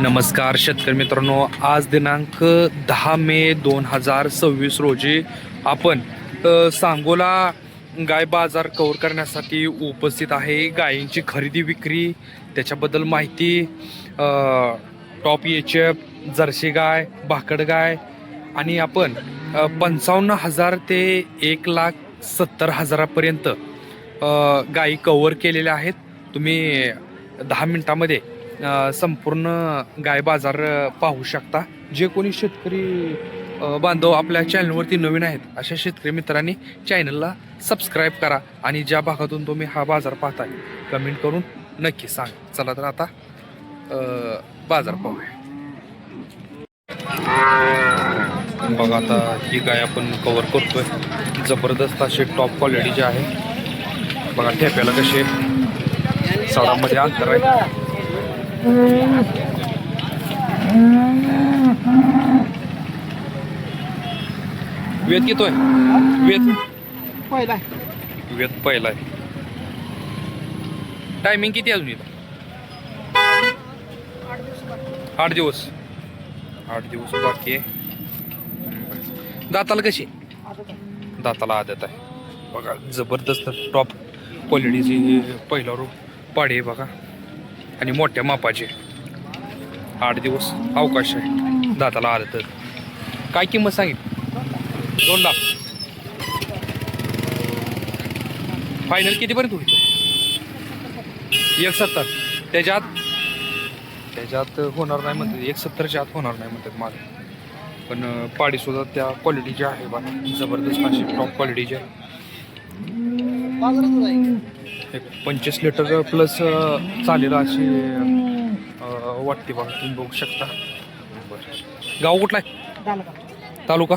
नमस्कार शेतकरी मित्रांनो, आज दिनांक 10 मे 2026 रोजी आपण सांगोला गाय बाजार कव्हर करण्यासाठी उपस्थित आहे. गायींची खरेदी विक्री, त्याच्याबद्दल माहिती, टॉप एचएफ, जर्सी गाय, भाकड गाय आणि आपण 55,000 ते 1,70,000पर्यंत गायी कव्हर केलेल्या आहेत. तुम्ही 10 मिनिटामध्ये संपूर्ण गाय बाजार पाहू शकता. जे कोणी शेतकरी बांधव आपल्या चॅनलवरती नवीन आहेत अशा शेतकरी मित्रांनी चॅनलला सबस्क्राईब करा आणि ज्या भागातून तुम्ही हा बाजार पाहताय कमेंट करून नक्की सांगा. चला तर आता बाजार पाहूया. बघा, आता ही गाय आपण कव्हर करतोय. जबरदस्त असे टॉप क्वालिटीचे आहे. बघा ठेप्याला कसे सडामध्ये अंतर आहे. वेद किती आहे? वेद पहिला आहे. टायमिंग किती अजून इथं? 8 दिवस. 8 दिवस बाकी आहे. दाताला कशी? दाताला आदत आहे. बघा जबरदस्त टॉप क्वालिटीची पहिला रूप पाडी आहे बघा, आणि मोठ्या मापाचे. 8 दिवस अवकाश आहे. दाताला आदत. काय किंमत सांगितली? 2 लाख. फायनल कितीपर्यंत होईल? 1,70. त्याच्यात होणार नाही म्हणतात. 1,70च्या आत होणार नाही म्हणतात मला. पण पाडी सुद्धा त्या क्वालिटीची आहे बघा, जबरदस्त अशी टॉप क्वालिटीची आहे. 25 लिटर प्लस चालेल अशी वाटते बघा, तुम्ही बघू शकता. बरं, गाव कुठला आहे? तालुका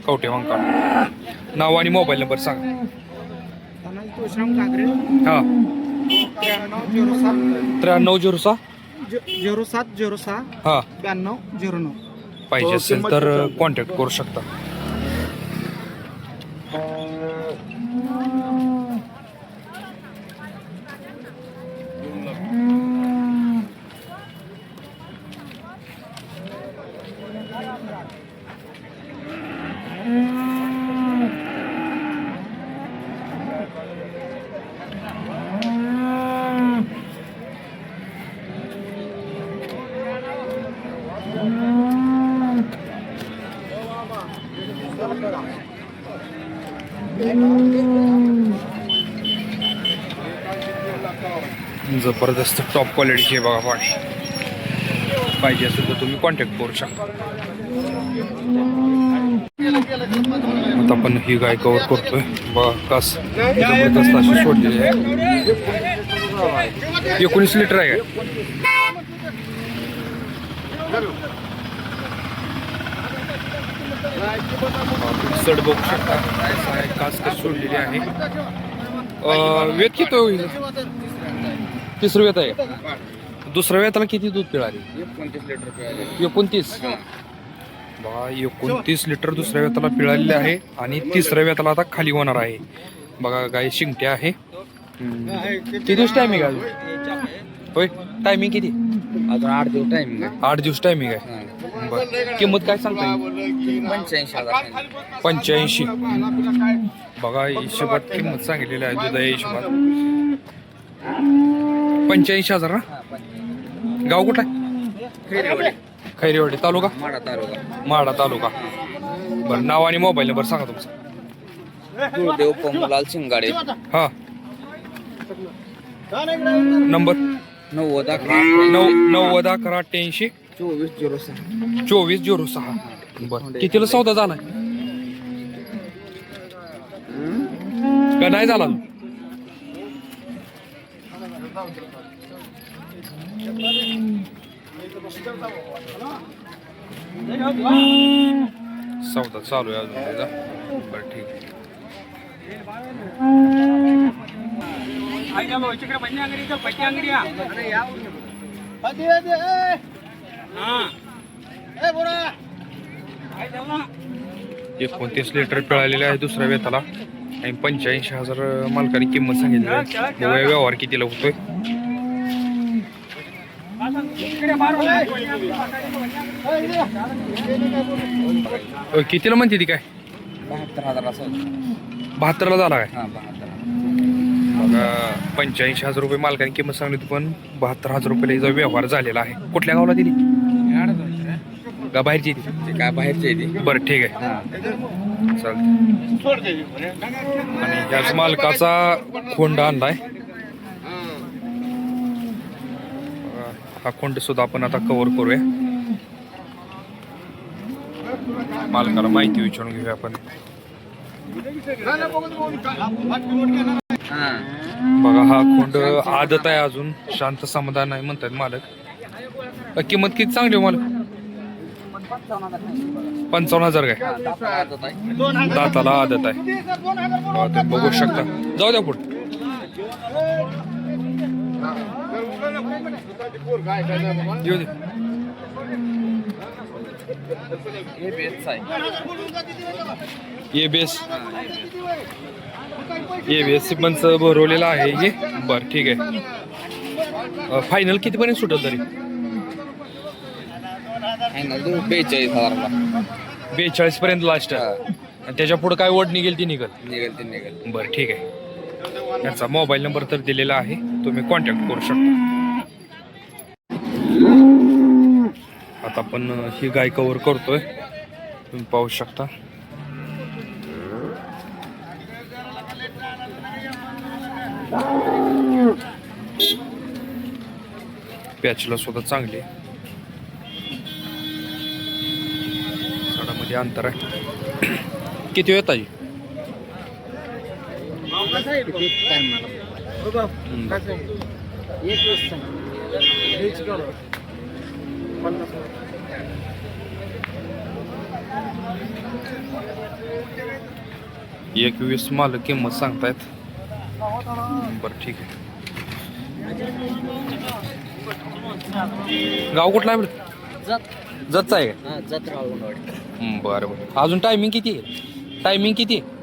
कवटे मंका. नाव आणि मोबाईल नंबर सांगा. हां, 9306 0706 हां. 9209. पाहिजे असेल तर कॉन्टॅक्ट करू शकता. जबरदस्त टॉप क्वालिटीची बघा पाडी. पाहिजे असेल तर तुम्ही कॉन्टॅक्ट करू शकता. आता आपण ही गाय कव्हर करतोय बघा. कास जबरदस्त अशी सोडलेली आहे. 19 लिटर आहे. सड बघू शकता. कास कशी सोडलेली आहे. वेत किती होईल? 3रं वेत आहे. 2रं वेताला किती दूध पिळाली? 29 लिटर पिळाले. 29. बघा 29 लिटर 2रं वेताला पिळालेले आहे आणि 3रं वेताला आता खाली होणार आहे. बघा गाय शिंगट्या आहे. किती दिवस टायमिंग आहे? होय, टायमिंग किती? अजून 8 दिवस टाइमिंग आहे. 8 दिवस टायमिंग आहे. बरं, किंमत काय सांगता येईल? 85,000. 85. बघा हिशोबात किंमत सांगितलेली आहे दुधा हिशोबात. 85,000 ना? गाव कुठला आहे? खैरेवाडी. तालुका माडा तालुका. बरं, नाव आणि मोबाईल नंबर सांगा तुमचा. गुरुदेव पंगलाल शिंगाडे. हां, नंबर 901188 2406. बरं, कितीला सौदा झालाय का नाही झाला? सौदा चालू आहे अजून त्याचा. बरं ठीक आहे. एक 29 लिटर पिळालेले आहे 2रं वेताला आणि 85,000 मालकाने किंमत सांगितली आहे. व्यवहार कितीला होतोय? कितीला म्हणते ती काय? 72,000 असं. 72ला झाला काय? हां 72. बघा 85,000 रुपये मालकाने किंमत सांगितली, पण 72,000 रुपयाला हिचा व्यवहार झालेला आहे. कुठल्या गावाला दिली का बाहेरची ती? ते काय बाहेरचे आहे ते. बरं ठीक आहे, हां. चालतं. आणि ह्याच मालकाचा खोंड आणलाय. हा खोंड सुद्धा आपण आता कव्हर करूया. मालकाला माहिती विचारून घेऊया आपण. हां. बघा हा खोंड आदत आहे, अजून शांत समाधान आहे म्हणतात मालक. किंमत किती चांगली हो मालक? 55,000 काय? दाताला आदत आहे. तुम्ही बघू शकता. जाऊ द्या पुढे. येऊ दे. हे बेस्ट आहे. ABS पंच भरवलेला आहे हे. बरं ठीक आहे. फायनल कितीपर्यंत सुटल तरी? फायनल 42,000ला. 42 पर्यंत लास्ट. त्याच्या पुढे काय ओढ निघेल ती निघल. निघेल. बरं ठीक आहे. त्याचा मोबाईल नंबर तर दिलेला आहे, तुम्ही कॉन्टॅक्ट करू शकता. आता आपण ही गाय कव्हर करतोय, तुम्ही पाहू शकता. पॅचला सुद्धा चांगली आहे. साडामध्ये अंतर आहे. किती वेळ ताजी? एक 20 मालक किंमत सांगतायत. बरं ठीक आहे. गाव कुठला आहे बरं? जतचा आहे का? बरं बरं. अजून टायमिंग किती आहे? टायमिंग किती आहे?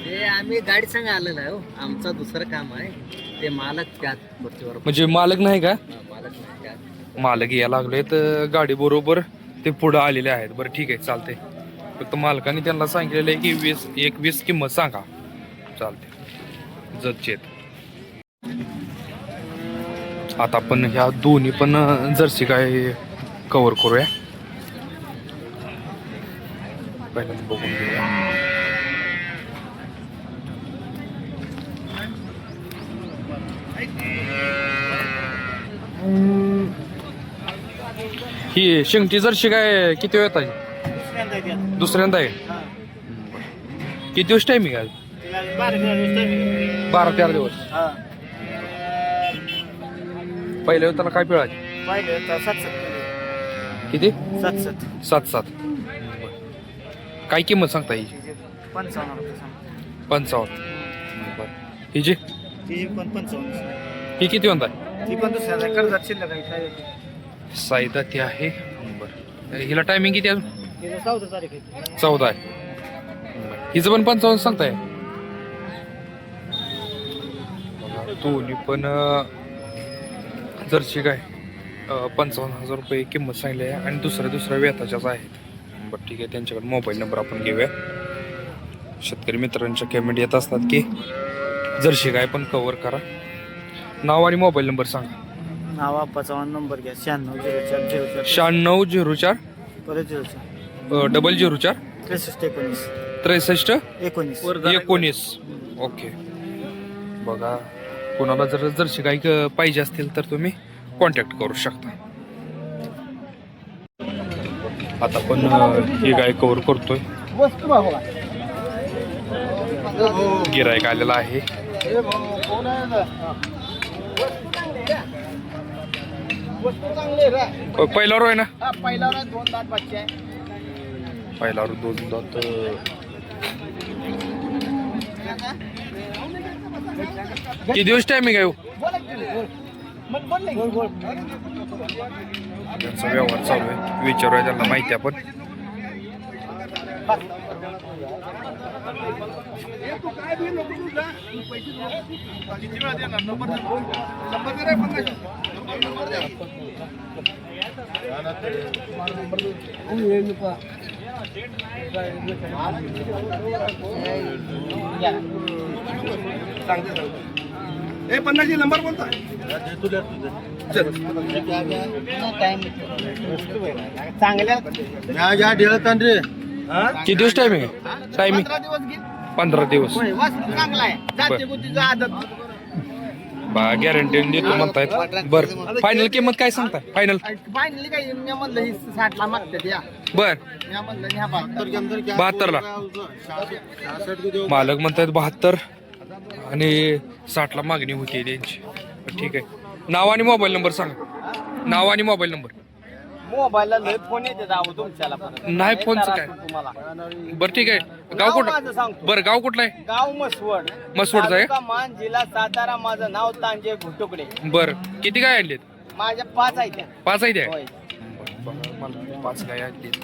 ते आम्ही गाडी संग आलेलो आहे हो. आमचं दुसरं काम आहे, ते मालक त्यात खुर्चीवर. म्हणजे मालक नाही का? मालक नाही त्यात. मालक यायला लागले तर गाडी बरोबर ते पुढं आलेले आहेत. बरं ठीक आहे, चालतंय. फक्त मालकाने त्यांना सांगितलेलं आहे की 20 किंमत सांगा. चालते. जतचे आता आपण ह्या दोन्ही पण जर्सी गाय कव्हर करूया. पहिल्यांदा बघून घेऊया. ही शेंगटी जर्सी गाय किती वेळ आहे? दुसऱ्यांदा आहे. किती दिवस टायमिंग आहे? 12-13 दिवस. पहिल्या त्याला काय पिळायची? किती? 7-7. काय किंमत सांगता ही? 55. बरं. हिची ही किती म्हणताय? साईदा ती आहे. बरं. हिला टायमिंग किती अजून? 14 आहे. हिचं पण 55 सांगताय? दोन्ही पण जर्सी गाय 55,000 रुपये किंमत सांगली आहे आणि दुसऱ्या वेताच्याच आहेत. बरं ठीक आहे. त्यांच्याकडे मोबाईल नंबर आपण घेऊया. शेतकरी मित्रांच्या कमेंट येत असतात की जर्सी गाय पण कव्हर करा. नाव आणि मोबाईल नंबर सांगा. नावा 55 नंबर घ्या. 9604 9604 परत 004 63 19. ओके. बघा, कोणाला जर जर्सी गाय पाहिजे असतील तर तुम्ही कॉन्टॅक्ट करू शकता. आता पण ही गाय कव्हर करतोय. गिरायक आलेला आहे. पहिल्यावर आहे ना? पहिल्यावर 2 दात बच्चे आहे. पहिल्यावर 2 दात. किती दिवस टायमिंग आहे? त्यांचा व्यवहार चालू आहे. विचारूया त्यांना माहिती आपण. पैसे नंबर बोलता चांगल्या ढेळतान रे किती दिवस टायमिंग आहे? टायमिंग 15 दिवस. चांगला आहे जाते गुतीचं आदत बा गॅरंटी देतो म्हणतायत. बर फायनल किंमत काय सांगताय? फायनल फायनली काही मी म्हणलं ही 60 ला मागतात या बर मी म्हणलं ह्या 72 ला मालक म्हणतायत 72 आणि 60 ला मागणी होती त्यांची. ठीक आहे. नाव आणि मोबाईल नंबर सांगा. नाव आणि मोबाईल नंबर. मोबाईलला लय फोन येते जावं तुमच्याला नाही फोनचं काय? तुम्हाला बरं ठीक आहे. गाव नाव कुठं? माझं सांगतो. बरं गाव कुठलं आहे? गाव मसवड मसवडचं आहे? तालुका मान जिल्हा सातारा. माझं नाव तांजे घुटुकडे. बरं किती काय आणलेत? माझ्या 5 आहेत त्या. 5 आहे त्या? होय. मला 5 गाय आणलेत.